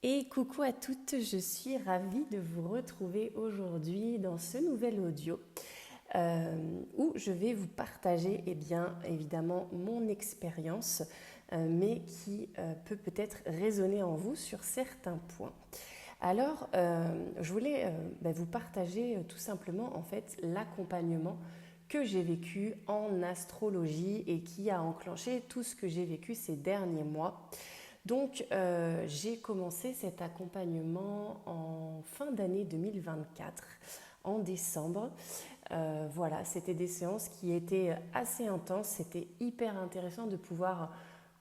Et coucou à toutes, je suis ravie de vous retrouver aujourd'hui dans ce nouvel audio où je vais vous partager bien évidemment mon expérience mais qui peut peut-être résonner en vous sur certains points. Alors, je voulais vous partager tout simplement en fait l'accompagnement que j'ai vécu en astrologie et qui a enclenché tout ce que j'ai vécu ces derniers mois. Donc, j'ai commencé cet accompagnement en fin d'année 2024, en décembre. Voilà, c'était des séances qui étaient assez intenses. C'était hyper intéressant de pouvoir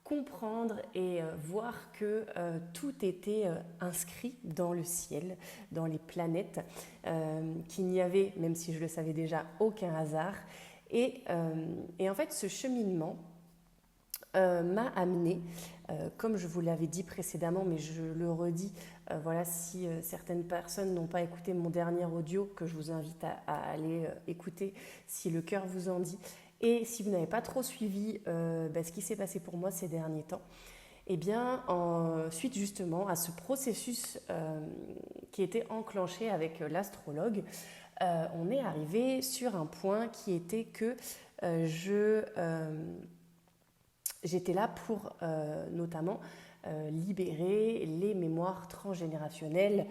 comprendre et voir que tout était inscrit dans le ciel, dans les planètes, qu'il n'y avait, même si je le savais déjà, aucun hasard. Et en fait, ce cheminement m'a amené, comme je vous l'avais dit précédemment, mais je le redis, voilà, si certaines personnes n'ont pas écouté mon dernier audio, que je vous invite à aller écouter si le cœur vous en dit, et si vous n'avez pas trop suivi ce qui s'est passé pour moi ces derniers temps, eh bien, suite justement à ce processus qui était enclenché avec l'astrologue, on est arrivé sur un point qui était que j'étais là pour notamment libérer les mémoires transgénérationnelles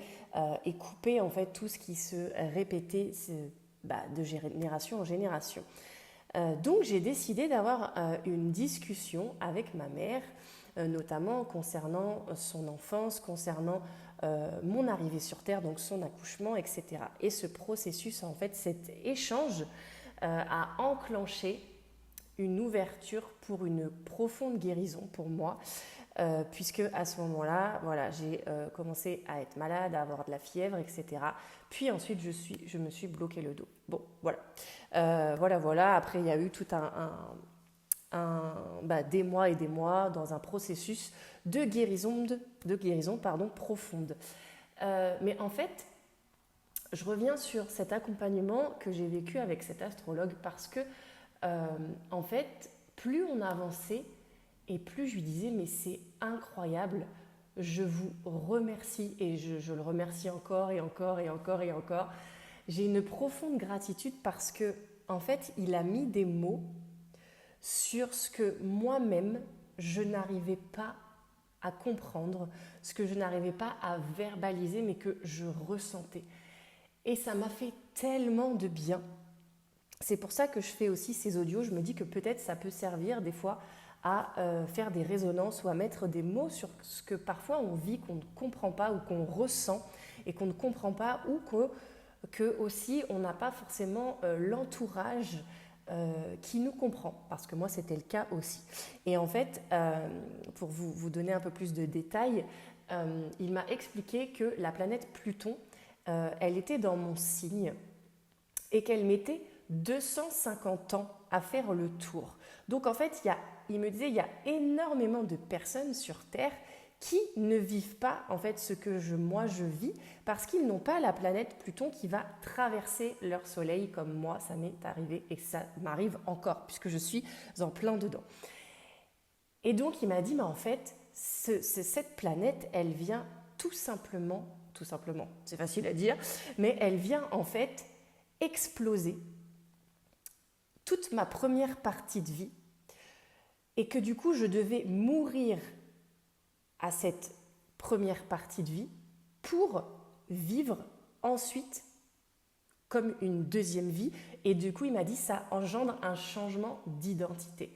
et couper en fait tout ce qui se répétait de génération en génération. Donc j'ai décidé d'avoir une discussion avec ma mère, notamment concernant son enfance, concernant mon arrivée sur Terre, donc son accouchement, etc. Et ce processus, en fait, cet échange a enclenché une ouverture pour une profonde guérison pour moi, puisque à ce moment-là, voilà, j'ai commencé à être malade, à avoir de la fièvre, etc. Puis ensuite, je me suis bloqué le dos. Bon, voilà. Voilà. Après, il y a eu tout des mois et des mois dans un processus de guérison profonde. Mais en fait, je reviens sur cet accompagnement que j'ai vécu avec cet astrologue parce que en fait, plus on avançait et plus je lui disais mais c'est incroyable, je vous remercie et je le remercie encore et encore et encore et encore. J'ai une profonde gratitude parce que en fait, il a mis des mots sur ce que moi-même je n'arrivais pas à comprendre, ce que je n'arrivais pas à verbaliser mais que je ressentais. Et ça m'a fait tellement de bien. C'est pour ça que je fais aussi ces audios. Je me dis que peut-être ça peut servir des fois à faire des résonances ou à mettre des mots sur ce que parfois on vit, qu'on ne comprend pas ou qu'on ressent et qu'on ne comprend pas ou que aussi on n'a pas forcément l'entourage qui nous comprend. Parce que moi c'était le cas aussi. Et en fait, pour vous donner un peu plus de détails, il m'a expliqué que la planète Pluton, elle était dans mon signe et qu'elle mettait 250 ans à faire le tour. Donc en fait, il me disait, il y a énormément de personnes sur Terre qui ne vivent pas en fait ce que moi je vis parce qu'ils n'ont pas la planète Pluton qui va traverser leur soleil comme moi ça m'est arrivé et ça m'arrive encore puisque je suis en plein dedans. Et donc il m'a dit mais en fait cette planète elle vient tout simplement, c'est facile à dire, mais elle vient en fait exploser toute ma première partie de vie et que du coup je devais mourir à cette première partie de vie pour vivre ensuite comme une deuxième vie. Et du coup il m'a dit ça engendre un changement d'identité.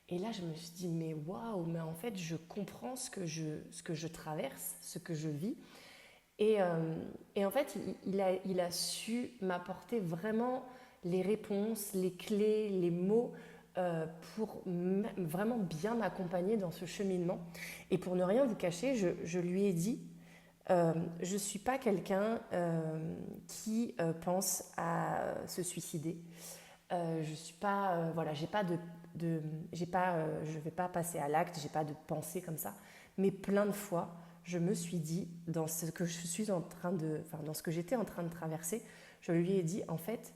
Et là je me suis dit mais waouh, mais en fait je comprends ce que je traverse, ce que je vis. Et en fait il a su m'apporter vraiment les réponses, les clés, les mots pour vraiment bien m'accompagner dans ce cheminement. Et pour ne rien vous cacher, je lui ai dit, je ne suis pas quelqu'un qui pense à se suicider. Je suis pas, j'ai pas je vais pas passer à l'acte, j'ai pas de pensée comme ça. Mais plein de fois, je me suis dit, dans ce que je suis en train dans ce que j'étais en train de traverser, je lui ai dit, en fait,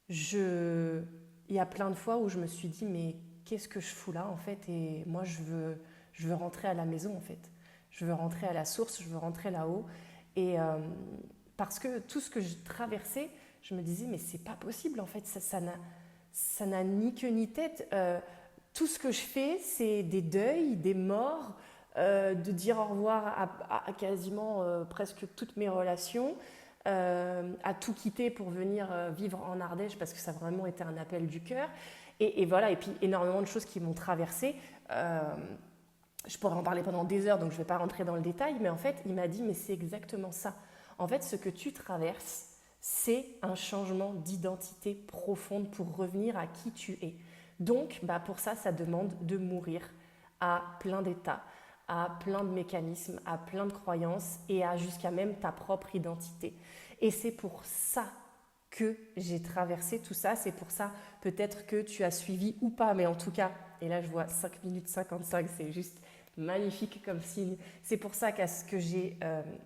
il y a plein de fois où je me suis dit mais qu'est-ce que je fous là en fait et moi je veux rentrer à la maison en fait. Je veux rentrer à la source, je veux rentrer là-haut. Et parce que tout ce que je traversais, je me disais, mais c'est pas possible en fait, ça n'a ni queue ni tête. Tout ce que je fais, c'est des deuils, des morts, de dire au revoir à quasiment presque toutes mes relations, à tout quitter pour venir vivre en Ardèche parce que ça a vraiment été un appel du cœur. Et voilà, et puis énormément de choses qui m'ont traversée. Je pourrais en parler pendant des heures, donc je ne vais pas rentrer dans le détail, mais en fait, il m'a dit, mais c'est exactement ça. En fait, ce que tu traverses, c'est un changement d'identité profonde pour revenir à qui tu es. Donc, pour ça demande de mourir à plein d'états, à plein de mécanismes, à plein de croyances et à jusqu'à même ta propre identité. Et c'est pour ça que j'ai traversé tout ça. C'est pour ça peut-être que tu as suivi ou pas, mais en tout cas, et là je vois 5 minutes 55, c'est juste magnifique comme signe. C'est pour ça que j'ai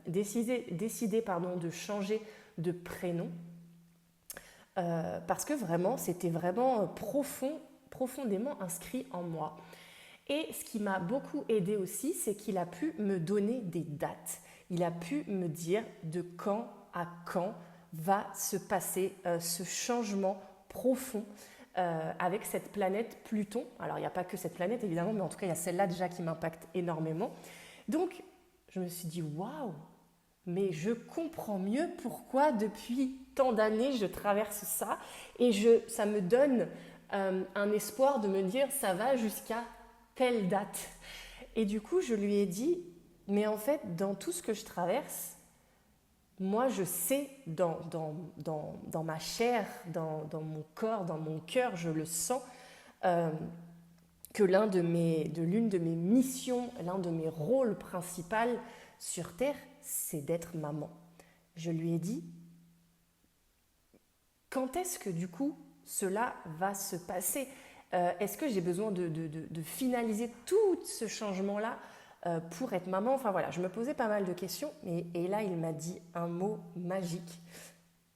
décidé de changer de prénom. Parce que vraiment, c'était vraiment profondément inscrit en moi. Et ce qui m'a beaucoup aidé aussi, c'est qu'il a pu me donner des dates. Il a pu me dire de quand à quand va se passer ce changement profond avec cette planète Pluton. Alors, il n'y a pas que cette planète, évidemment, mais en tout cas, il y a celle-là déjà qui m'impacte énormément. Donc, je me suis dit, waouh, mais je comprends mieux pourquoi depuis tant d'années, je traverse ça. Et ça me donne un espoir de me dire, ça va jusqu'à telle date. Et du coup, je lui ai dit, mais en fait, dans tout ce que je traverse, moi, je sais dans ma chair, dans mon corps, dans mon cœur, je le sens, que l'une de mes missions, l'un de mes rôles principaux sur Terre, c'est d'être maman. Je lui ai dit, quand est-ce que du coup, cela va se passer ? Est-ce que j'ai besoin de finaliser tout ce changement-là pour être maman? Enfin voilà, je me posais pas mal de questions et là il m'a dit un mot magique.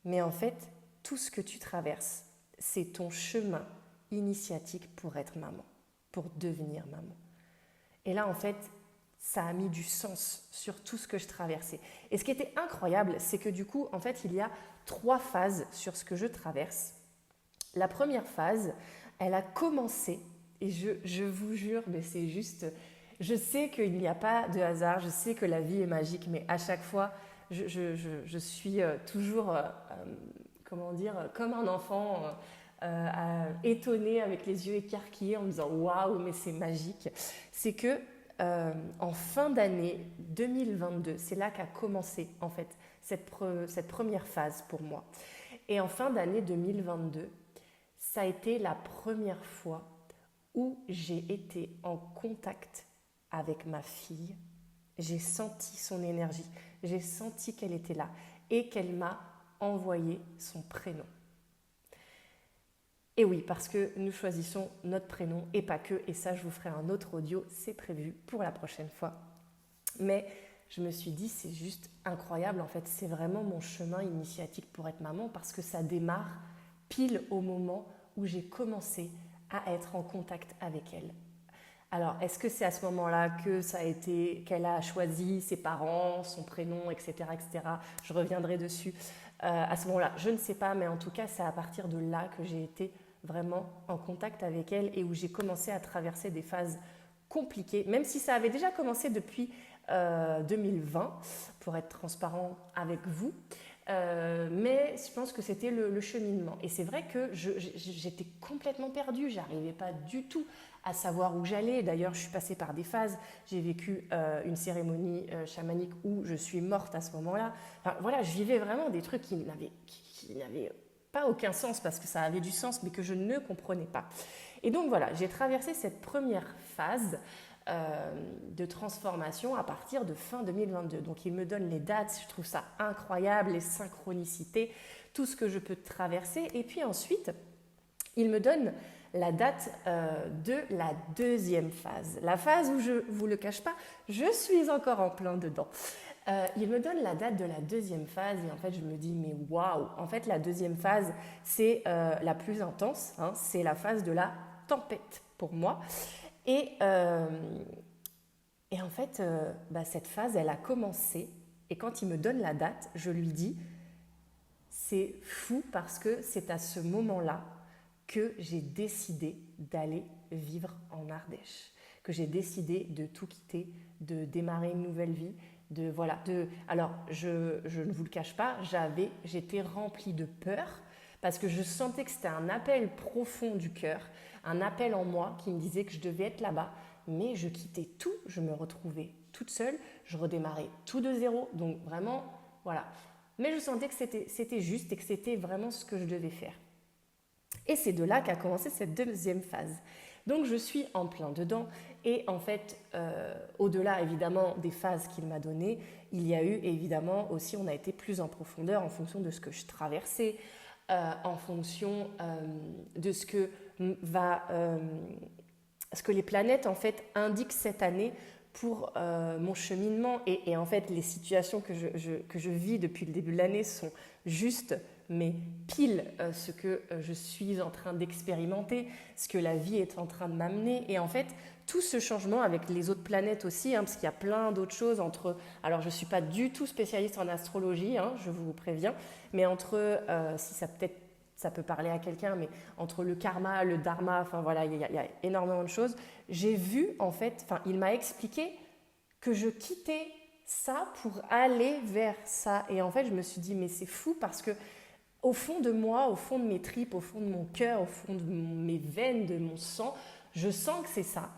Mais en fait, tout ce que tu traverses, c'est ton chemin initiatique pour être maman, pour devenir maman. Et là en fait, ça a mis du sens sur tout ce que je traversais. Et ce qui était incroyable, c'est que du coup, en fait, il y a 3 phases sur ce que je traverse. La première phase, elle a commencé, et je vous jure, mais c'est juste, je sais qu'il n'y a pas de hasard, je sais que la vie est magique, mais à chaque fois, je suis toujours, comme un enfant, étonné avec les yeux écarquillés en me disant waouh, mais c'est magique. C'est que en fin d'année 2022, c'est là qu'a commencé en fait cette première phase pour moi. Et en fin d'année 2022, ça a été la première fois où j'ai été en contact avec ma fille. J'ai senti son énergie, j'ai senti qu'elle était là et qu'elle m'a envoyé son prénom. Et oui, parce que nous choisissons notre prénom et pas que, et ça je vous ferai un autre audio, c'est prévu pour la prochaine fois. Mais je me suis dit, c'est juste incroyable, en fait, c'est vraiment mon chemin initiatique pour être maman parce que ça démarre pile au moment où j'ai commencé à être en contact avec elle. Alors, est-ce que c'est à ce moment-là qu'elle a choisi ses parents, son prénom, etc., etc. Je reviendrai dessus. À ce moment-là, je ne sais pas, mais en tout cas, c'est à partir de là que j'ai été vraiment en contact avec elle et où j'ai commencé à traverser des phases compliquées, même si ça avait déjà commencé depuis 2020, pour être transparent avec vous. Mais je pense que c'était le cheminement. Et c'est vrai que j'étais complètement perdue, j'arrivais pas du tout à savoir où j'allais. D'ailleurs, je suis passée par des phases. J'ai vécu une cérémonie chamanique où je suis morte à ce moment-là. Enfin, voilà, je vivais vraiment des trucs qui n'avaient pas aucun sens parce que ça avait du sens, mais que je ne comprenais pas. Et donc voilà, j'ai traversé cette première phase de transformation à partir de fin 2022. Donc il me donne les dates, je trouve ça incroyable, les synchronicités, tout ce que je peux traverser. Et puis ensuite, il me donne la date de la deuxième phase. La phase où, je ne vous le cache pas, je suis encore en plein dedans. Il me donne la date de la deuxième phase et en fait je me dis mais waouh, en fait la deuxième phase c'est la plus intense, hein, c'est la phase de la tempête pour moi. Et Et en fait, cette phase, elle a commencé. Et quand il me donne la date, je lui dis, c'est fou parce que c'est à ce moment-là que j'ai décidé d'aller vivre en Ardèche, que j'ai décidé de tout quitter, de démarrer une nouvelle vie, alors je ne vous le cache pas, j'étais remplie de peur parce que je sentais que c'était un appel profond du cœur, un appel en moi qui me disait que je devais être là-bas, mais je quittais tout, je me retrouvais toute seule, je redémarrais tout de zéro, donc vraiment, voilà. Mais je sentais que c'était juste et que c'était vraiment ce que je devais faire. Et c'est de là qu'a commencé cette deuxième phase. Donc je suis en plein dedans et en fait, au-delà évidemment des phases qu'il m'a données, il y a eu évidemment aussi, on a été plus en profondeur en fonction de ce que je traversais, en fonction de ce que les planètes en fait indiquent cette année pour mon cheminement et en fait les situations que je vis depuis le début de l'année sont juste mais pile ce que je suis en train d'expérimenter, ce que la vie est en train de m'amener. Et en fait, tout ce changement avec les autres planètes aussi, parce qu'il y a plein d'autres choses alors je ne suis pas du tout spécialiste en astrologie, je vous préviens, mais si ça peut parler à quelqu'un, mais entre le karma, le dharma, enfin voilà, il y a énormément de choses. J'ai vu, en fait, il m'a expliqué que je quittais ça pour aller vers ça. Et en fait, je me suis dit, mais c'est fou parce que au fond de moi, au fond de mes tripes, au fond de mon cœur, au fond de mes veines, de mon sang, je sens que c'est ça.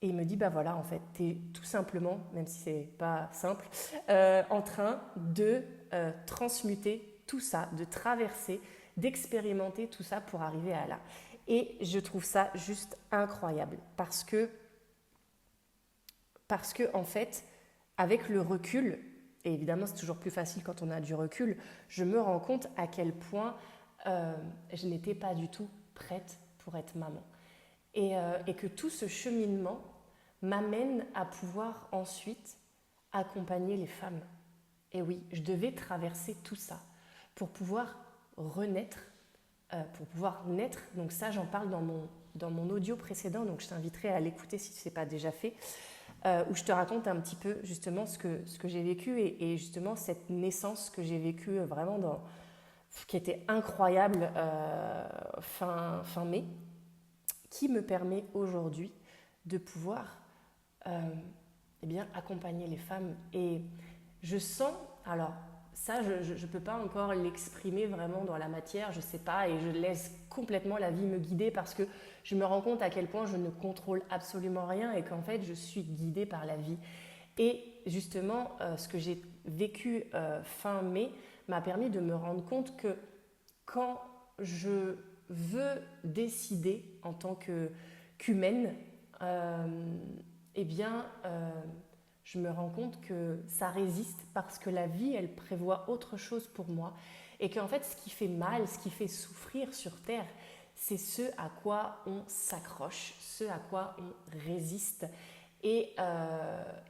Et il me dit, voilà, en fait, tu es tout simplement, même si c'est pas simple, en train de transmuter tout ça, de traverser, d'expérimenter tout ça pour arriver à là. Et je trouve ça juste incroyable parce que en fait, avec le recul, et évidemment c'est toujours plus facile quand on a du recul, je me rends compte à quel point je n'étais pas du tout prête pour être maman. Et que tout ce cheminement m'amène à pouvoir ensuite accompagner les femmes. Et oui, je devais traverser tout ça pour pouvoir renaître, pour pouvoir naître. Donc ça, j'en parle dans mon audio précédent, donc je t'inviterai à l'écouter si ce n'est pas déjà fait, où je te raconte un petit peu justement ce que j'ai vécu et justement cette naissance que j'ai vécue vraiment qui était incroyable fin mai, qui me permet aujourd'hui de pouvoir accompagner les femmes. Et je sens, alors ça je ne peux pas encore l'exprimer vraiment dans la matière, je ne sais pas, et je laisse complètement la vie me guider parce que je me rends compte à quel point je ne contrôle absolument rien et qu'en fait je suis guidée par la vie. Et justement, ce que j'ai vécu fin mai m'a permis de me rendre compte que quand je veux décider en tant qu'humaine, je me rends compte que ça résiste parce que la vie, elle prévoit autre chose pour moi. Et qu'en fait, ce qui fait mal, ce qui fait souffrir sur Terre, c'est ce à quoi on s'accroche, ce à quoi on résiste. Et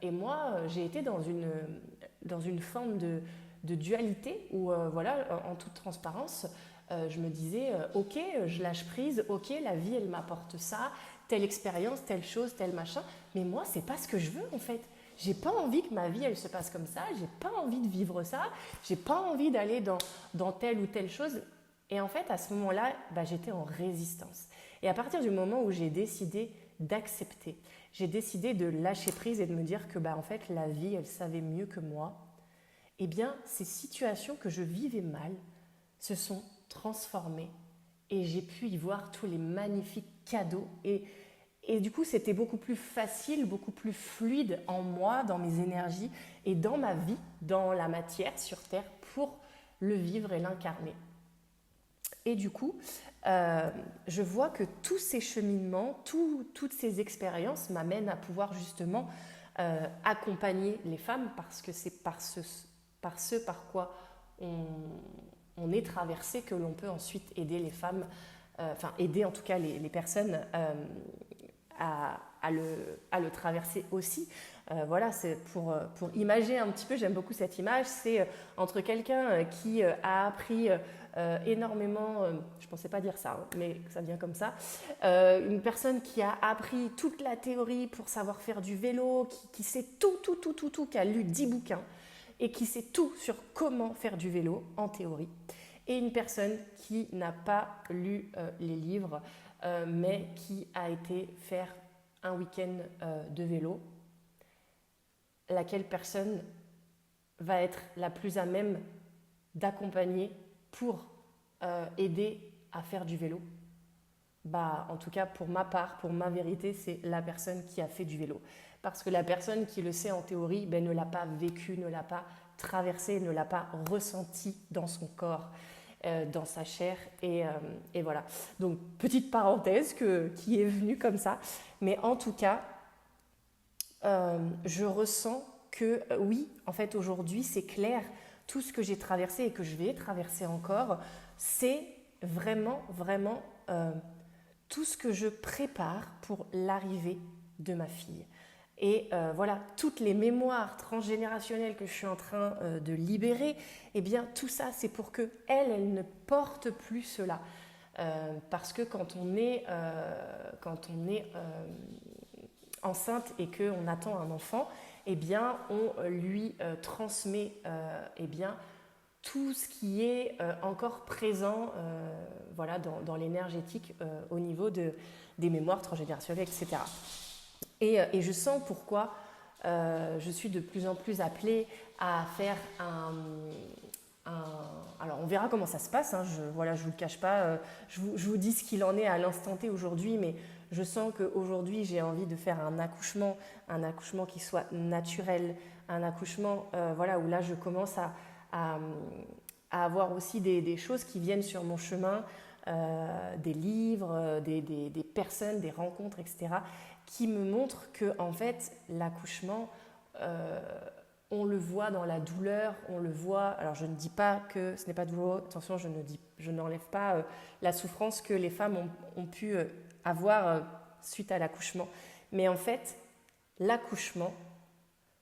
moi, j'ai été dans une forme de dualité où, en toute transparence, je me disais, ok, je lâche prise, ok, la vie, elle m'apporte ça, telle expérience, telle chose, tel machin, mais moi, c'est pas ce que je veux en fait. J'ai pas envie que ma vie, elle se passe comme ça, j'ai pas envie de vivre ça, j'ai pas envie d'aller dans telle ou telle chose. Et en fait, à ce moment-là, j'étais en résistance. Et à partir du moment où j'ai décidé d'accepter, j'ai décidé de lâcher prise et de me dire que en fait, la vie, elle savait mieux que moi, eh bien, ces situations que je vivais mal se sont transformées et j'ai pu y voir tous les magnifiques cadeaux et du coup, c'était beaucoup plus facile, beaucoup plus fluide en moi, dans mes énergies et dans ma vie, dans la matière sur Terre pour le vivre et l'incarner. Et du coup, je vois que tous ces cheminements, toutes ces expériences m'amènent à pouvoir justement accompagner les femmes parce que c'est par ce par quoi on est traversé que l'on peut ensuite aider les femmes, aider en tout cas les personnes à le traverser aussi. Voilà, c'est pour imager un petit peu, j'aime beaucoup cette image, c'est entre quelqu'un qui a appris énormément, je ne pensais pas dire ça, hein, mais ça vient comme ça, une personne qui a appris toute la théorie pour savoir faire du vélo, qui sait tout, qui a lu 10 bouquins et qui sait tout sur comment faire du vélo en théorie, et une personne qui n'a pas lu les livres, mais qui a été faire un week-end de vélo, laquelle personne va être la plus à même d'accompagner pour aider à faire du vélo? Bah, en tout cas, pour ma part, pour ma vérité, c'est la personne qui a fait du vélo. Parce que la personne qui le sait en théorie ne l'a pas vécu, ne l'a pas traversé, ne l'a pas ressenti dans son corps, dans sa chair. Et voilà. Donc, petite parenthèse qui est venue comme ça. Mais en tout cas, je ressens que oui, en fait, aujourd'hui, c'est clair. Tout ce que j'ai traversé et que je vais traverser encore, c'est vraiment tout ce que je prépare pour l'arrivée de ma fille. Et voilà, toutes les mémoires transgénérationnelles que je suis en train de libérer, eh bien tout ça c'est pour que elle ne porte plus cela. Parce que quand on est enceinte et qu'on attend un enfant, eh bien on lui transmet eh bien tout ce qui est encore présent voilà, dans l'énergétique au niveau des mémoires transgénérationnelles, etc. Et je sens pourquoi je suis de plus en plus appelée à faire alors on verra comment ça se passe, hein, je ne vous le cache pas, je vous dis ce qu'il en est à l'instant T aujourd'hui, mais je sens qu'aujourd'hui j'ai envie de faire un accouchement qui soit naturel, un accouchement voilà, où là je commence à avoir aussi des choses qui viennent sur mon chemin, des livres, des personnes, des rencontres, etc., qui me montrent que en fait, l'accouchement, on le voit dans la douleur, on le voit. Alors, je ne dis pas que ce n'est pas douloureux. Attention, je n'enlève pas la souffrance que les femmes ont pu avoir suite à l'accouchement. Mais en fait, l'accouchement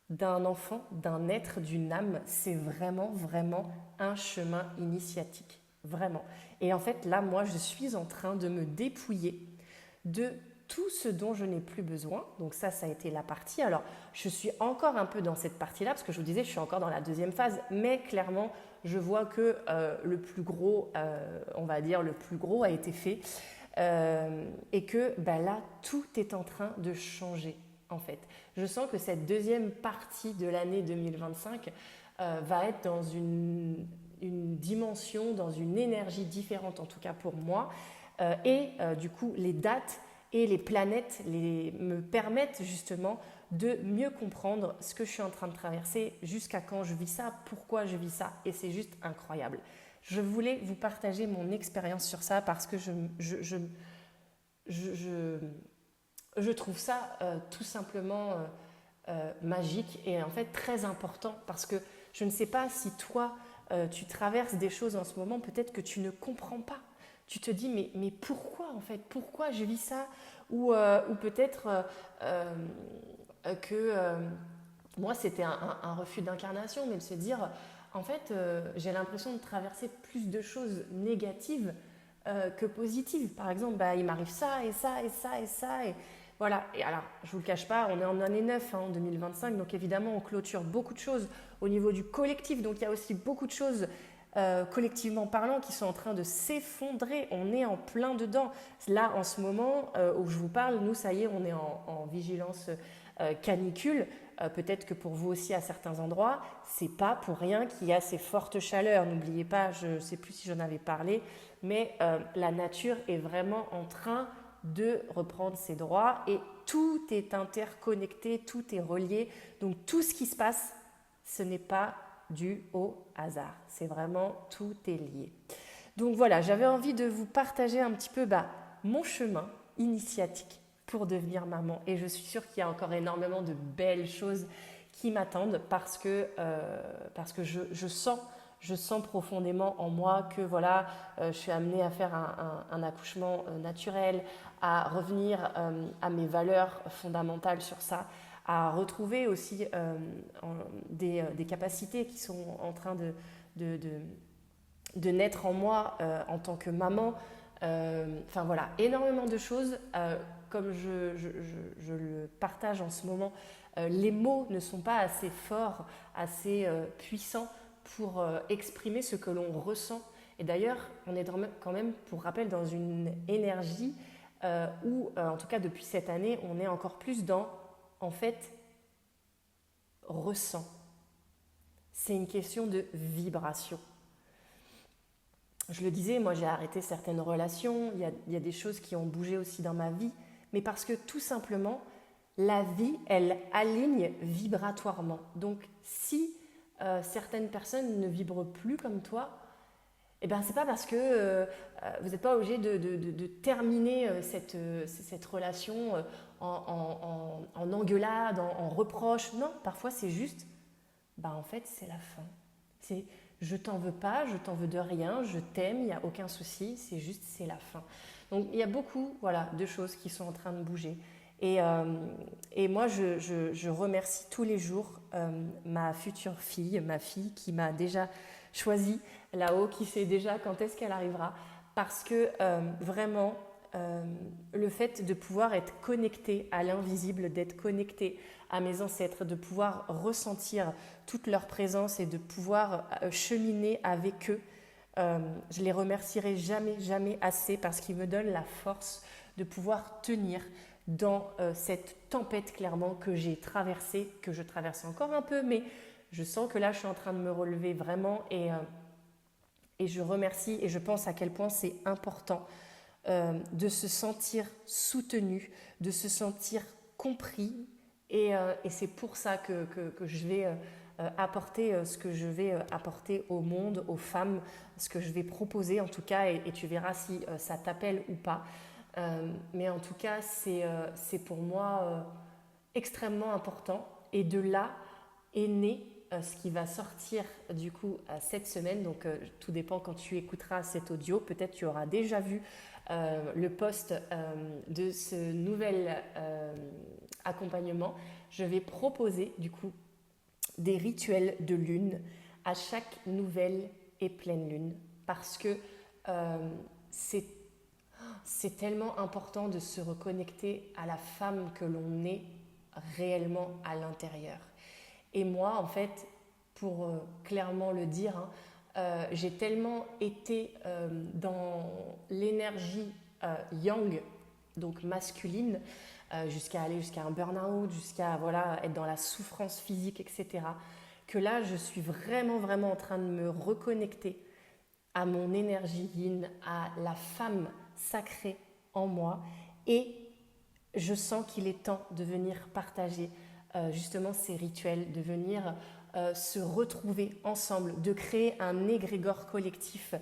d'un enfant, d'un être, d'une âme, c'est vraiment un chemin initiatique, vraiment. Et en fait, là, moi, je suis en train de me dépouiller de tout ce dont je n'ai plus besoin. Donc ça a été la partie. Alors, je suis encore un peu dans cette partie-là, parce que je vous disais, je suis encore dans la deuxième phase, mais clairement, je vois que le plus gros, on va dire, le plus gros a été fait, et que là, tout est en train de changer, en fait. Je sens que cette deuxième partie de l'année 2025 va être dans une dimension, dans une énergie différente, en tout cas pour moi. Du coup, les dates et les planètes me permettent justement de mieux comprendre ce que je suis en train de traverser, jusqu'à quand je vis ça, pourquoi je vis ça, et c'est juste incroyable. Je voulais vous partager mon expérience sur ça parce que je trouve ça tout simplement magique et en fait très important, parce que je ne sais pas si toi tu traverses des choses en ce moment, peut-être que tu ne comprends pas. Tu te dis mais pourquoi en fait, pourquoi je vis ça, ou peut-être que moi c'était un refus d'incarnation, mais de se dire en fait j'ai l'impression de traverser plus de choses négatives que positives. Par exemple, il m'arrive ça et ça et ça et ça, et voilà. Et alors je vous le cache pas, on est en année 9 en 2025, donc évidemment on clôture beaucoup de choses au niveau du collectif, donc il y a aussi beaucoup de choses collectivement parlant qui sont en train de s'effondrer. On est en plein dedans. Là en ce moment où je vous parle, nous ça y est, on est en vigilance canicule. Peut-être que pour vous aussi à certains endroits, c'est pas pour rien qu'il y a ces fortes chaleurs. N'oubliez pas, je ne sais plus si j'en avais parlé, mais la nature est vraiment en train de reprendre ses droits et tout est interconnecté, tout est relié. Donc tout ce qui se passe, ce n'est pas dû au hasard. C'est vraiment, tout est lié. Donc voilà, j'avais envie de vous partager un petit peu mon chemin initiatique pour devenir maman. Et je suis sûre qu'il y a encore énormément de belles choses qui m'attendent, parce que je sens profondément en moi que voilà, je suis amenée à faire un accouchement naturel, à revenir à mes valeurs fondamentales sur ça, à retrouver aussi des capacités qui sont en train de, de, de naître en moi en tant que maman. Enfin voilà, énormément de choses. Comme je le partage en ce moment, les mots ne sont pas assez forts, assez puissants pour exprimer ce que l'on ressent. Et d'ailleurs, on est quand même, pour rappel, dans une énergie où, en tout cas depuis cette année, on est encore plus dans, en fait, ressent. C'est une question de vibration. Je le disais, moi j'ai arrêté certaines relations, il y a des choses qui ont bougé aussi dans ma vie, mais parce que tout simplement, la vie, elle aligne vibratoirement. Donc si certaines personnes ne vibrent plus comme toi, eh ben, c'est pas parce que vous n'êtes pas obligé de terminer cette relation en engueulade, en reproche. Non, parfois c'est juste, bah en fait c'est la fin. C'est je t'en veux pas, je t'en veux de rien, je t'aime, il n'y a aucun souci, c'est juste c'est la fin. Donc il y a beaucoup voilà, de choses qui sont en train de bouger. Et moi je remercie tous les jours ma future fille, ma fille qui m'a déjà choisie là-haut, qui sait déjà quand est-ce qu'elle arrivera, parce que vraiment le fait de pouvoir être connecté à l'invisible, d'être connecté à mes ancêtres, de pouvoir ressentir toute leur présence et de pouvoir cheminer avec eux, je les remercierai jamais, jamais assez parce qu'ils me donnent la force de pouvoir tenir dans cette tempête clairement que j'ai traversée, que je traverse encore un peu, mais je sens que là je suis en train de me relever vraiment et je remercie et je pense à quel point c'est important de se sentir soutenu, de se sentir compris et c'est pour ça que je vais apporter ce que je vais apporter au monde, aux femmes, ce que je vais proposer en tout cas et tu verras si ça t'appelle ou pas. Mais en tout cas, c'est pour moi extrêmement important. Et de là est né ce qui va sortir du coup cette semaine. Donc tout dépend quand tu écouteras cet audio. Peut-être tu auras déjà vu le post de ce nouvel accompagnement. Je vais proposer du coup des rituels de lune à chaque nouvelle et pleine lune parce que c'est tellement important de se reconnecter à la femme que l'on est réellement à l'intérieur. Et moi, en fait, pour clairement le dire, j'ai tellement été dans l'énergie yang, donc masculine, jusqu'à aller jusqu'à un burn-out, jusqu'à voilà, être dans la souffrance physique, etc., que là, je suis vraiment, vraiment en train de me reconnecter à mon énergie yin, à la femme sacrée en moi. Et je sens qu'il est temps de venir partager justement ces rituels, de venir se retrouver ensemble, de créer un égrégore collectif,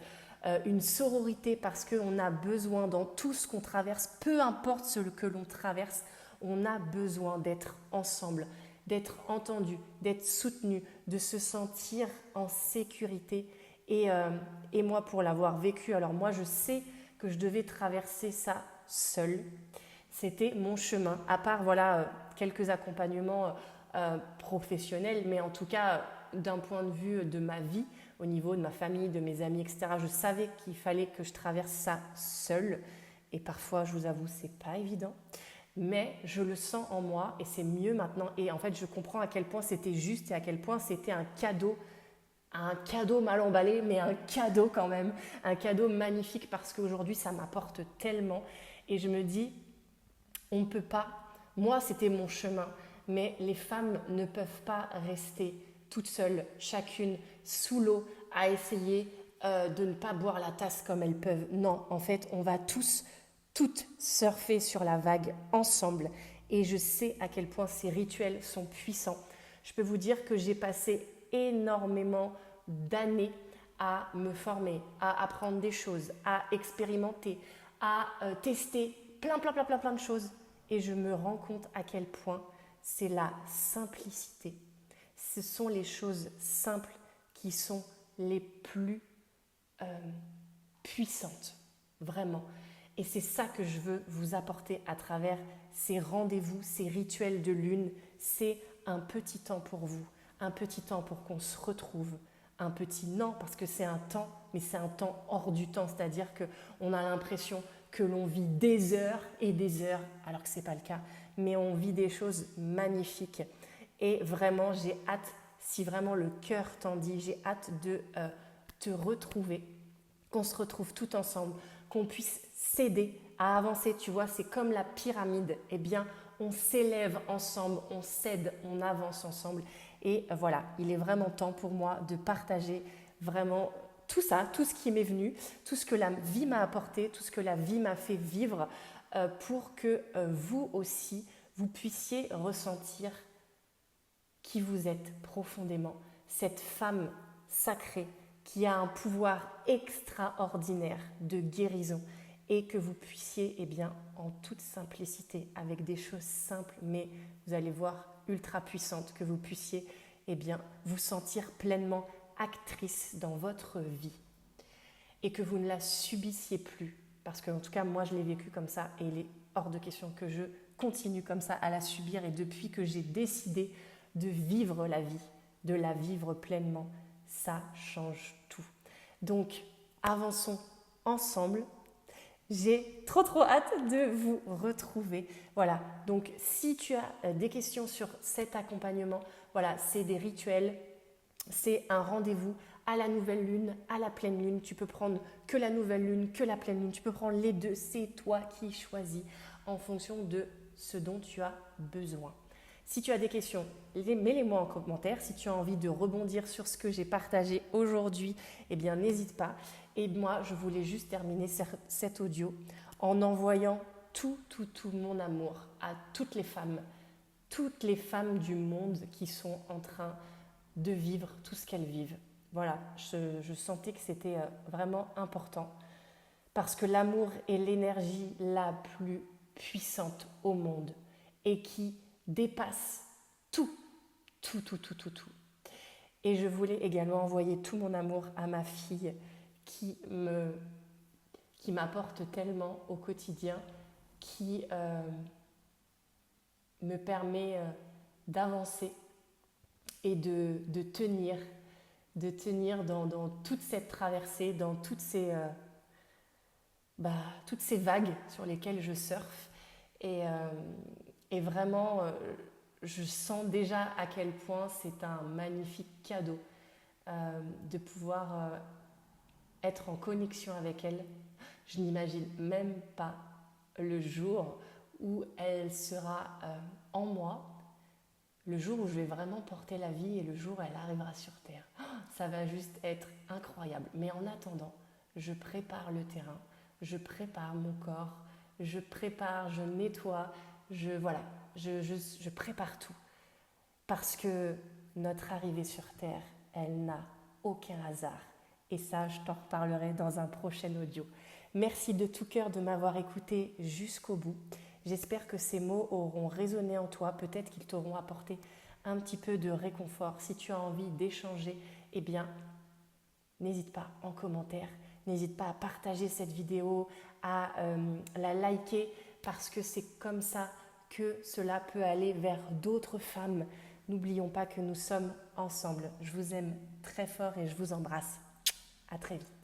une sororité parce qu'on a besoin dans tout ce qu'on traverse, peu importe ce que l'on traverse, on a besoin d'être ensemble, d'être entendu, d'être soutenu, de se sentir en sécurité. Et moi, pour l'avoir vécu, alors moi, je sais que je devais traverser ça seule. C'était mon chemin, à part voilà, quelques accompagnements professionnels, mais en tout cas, d'un point de vue de ma vie, au niveau de ma famille, de mes amis, etc., je savais qu'il fallait que je traverse ça seule. Et parfois, je vous avoue, c'est pas évident. Mais je le sens en moi et c'est mieux maintenant. Et en fait, je comprends à quel point c'était juste et à quel point c'était un cadeau mal emballé, mais un cadeau quand même, un cadeau magnifique parce qu'aujourd'hui, ça m'apporte tellement. Et je me dis, on ne peut pas, moi c'était mon chemin, mais les femmes ne peuvent pas rester toutes seules, chacune sous l'eau, à essayer de ne pas boire la tasse comme elles peuvent. Non, en fait, on va toutes surfer sur la vague ensemble. Et je sais à quel point ces rituels sont puissants. Je peux vous dire que j'ai passé énormément d'années à me former, à apprendre des choses, à expérimenter, à tester plein de choses. Et je me rends compte à quel point c'est la simplicité. Ce sont les choses simples qui sont les plus puissantes, vraiment. Et c'est ça que je veux vous apporter à travers ces rendez-vous, ces rituels de lune. C'est un petit temps pour vous, un petit temps pour qu'on se retrouve. Un petit non, parce que c'est un temps, mais c'est un temps hors du temps. C'est-à-dire qu'on a l'impression que l'on vit des heures et des heures, alors que ce n'est pas le cas. Mais on vit des choses magnifiques. Et vraiment, j'ai hâte, si vraiment le cœur t'en dit, j'ai hâte de te retrouver, qu'on se retrouve tout ensemble, qu'on puisse s'aider à avancer. Tu vois, c'est comme la pyramide. Eh bien, on s'élève ensemble, on s'aide, on avance ensemble. Et voilà, il est vraiment temps pour moi de partager vraiment tout ça, tout ce qui m'est venu, tout ce que la vie m'a apporté, tout ce que la vie m'a fait vivre pour que vous aussi, vous puissiez ressentir qui vous êtes profondément, cette femme sacrée qui a un pouvoir extraordinaire de guérison et que vous puissiez, eh bien, en toute simplicité, avec des choses simples, mais vous allez voir, ultra puissantes, que vous puissiez, eh bien, vous sentir pleinement actrice dans votre vie et que vous ne la subissiez plus. Parce que, en tout cas, moi, je l'ai vécu comme ça et il est hors de question que je continue comme ça à la subir. Et depuis que j'ai décidé de vivre la vie, de la vivre pleinement, ça change tout. Donc, avançons ensemble. J'ai trop hâte de vous retrouver. Voilà, donc si tu as des questions sur cet accompagnement, voilà, c'est des rituels, c'est un rendez-vous à la nouvelle lune, à la pleine lune. Tu peux prendre que la nouvelle lune, que la pleine lune. Tu peux prendre les deux, c'est toi qui choisis en fonction de ce dont tu as besoin. Si tu as des questions, mets-les-moi en commentaire. Si tu as envie de rebondir sur ce que j'ai partagé aujourd'hui, eh bien n'hésite pas. Et moi, je voulais juste terminer cet audio en envoyant tout mon amour à toutes les femmes du monde qui sont en train de vivre tout ce qu'elles vivent. Voilà, je sentais que c'était vraiment important parce que l'amour est l'énergie la plus puissante au monde et qui dépasse tout. Et je voulais également envoyer tout mon amour à ma fille qui m'apporte tellement au quotidien, qui me permet d'avancer et de tenir dans toute cette traversée, dans toutes ces vagues sur lesquelles je surfe. Et vraiment, je sens déjà à quel point c'est un magnifique cadeau de pouvoir être en connexion avec elle. Je n'imagine même pas le jour où elle sera en moi, le jour où je vais vraiment porter la vie et le jour où elle arrivera sur Terre. Ça va juste être incroyable. Mais en attendant, je prépare le terrain, je prépare mon corps, je nettoie, je prépare tout. Parce que notre arrivée sur Terre, elle n'a aucun hasard. Et ça, je t'en reparlerai dans un prochain audio. Merci de tout cœur de m'avoir écouté jusqu'au bout. J'espère que ces mots auront résonné en toi. Peut-être qu'ils t'auront apporté un petit peu de réconfort. Si tu as envie d'échanger, eh bien, n'hésite pas en commentaire. N'hésite pas à partager cette vidéo, à la liker, parce que c'est comme ça que cela peut aller vers d'autres femmes. N'oublions pas que nous sommes ensemble. Je vous aime très fort et je vous embrasse. À très vite.